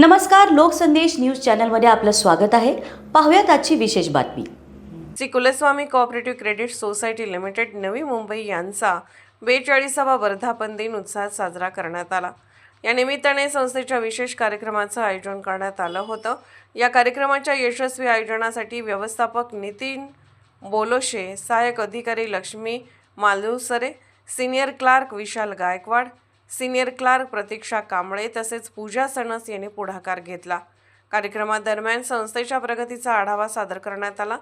नमस्कार, लोकसंदेश न्यूज चॅनलमध्ये आपलं स्वागत आहे. पाहूयात आजची विशेष बातमी. Shri Kulswami cooperative credit society limited Navi Mumbai यांचा 42वा वर्धापन दिन उत्साहात साजरा करण्यात आला. या निमित्ताने संस्थेच्या विशेष कार्यक्रमाचं आयोजन करण्यात आलं होतं. या कार्यक्रमाच्या यशस्वी आयोजनासाठी व्यवस्थापक नितीन बोलोशे, सहाय्यक अधिकारी लक्ष्मी मालुसरे, सिनियर क्लार्क विशाल गायकवाड, सिनियर क्लार्क प्रतीक्षा कांबळे तसेच पूजा सणस यांनी पुढाकार घेतला. कार्यक्रमादरम्यान संस्थेच्या प्रगतीचा आढावा सादर करण्यात आला.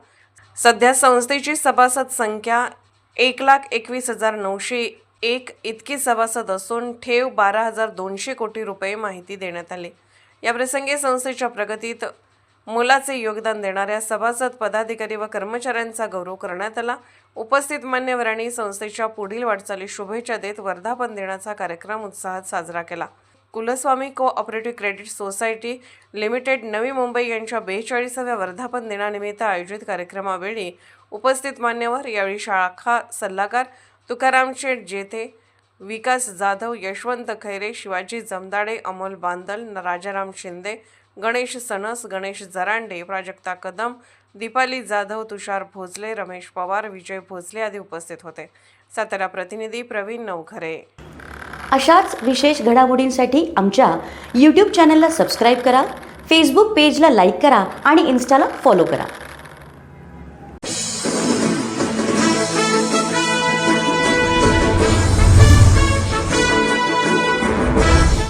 सध्या संस्थेची सभासद संख्या 1,21,901 इतकी सभासद असून ठेव 12,200 कोटी रुपये माहिती देण्यात आली. याप्रसंगी संस्थेच्या प्रगतीत मोलाचे योगदान देणाऱ्या सभासद पदाधिकारी व कर्मचाऱ्यांचा गौरव करण्यात आला. उपस्थित मान्यवरांनी संस्थेच्या पुढील वाटचालीस शुभेच्छा देत वर्धापन दिनाचा कार्यक्रम उत्साहात साजरा केला. कुलस्वामी cooperative credit society limited Navi Mumbai यांच्या 42व्या वर्धापन दिनानिमित्त आयोजित कार्यक्रमावेळी उपस्थित मान्यवर यावेळी शाखा सल्लागार तुकाराम शेठ जेथे, विकास जाधव, यशवंत खैरे, शिवाजी जमदाडे, अमोल बांदल, राजाराम शिंदे, गणेश सणस, गणेश जरांडे, प्राजक्ता कदम, दीपाली जाधव, तुषार भोसले, रमेश पवार, विजय भोसले आदी उपस्थित होते. सातारा प्रतिनिधी प्रवीण नवखरे. अशाच विशेष घडामोडींसाठी आमच्या यूट्यूब चॅनलला सबस्क्राईब करा, फेसबुक पेजला लाईक करा आणि इन्स्टाला फॉलो करा.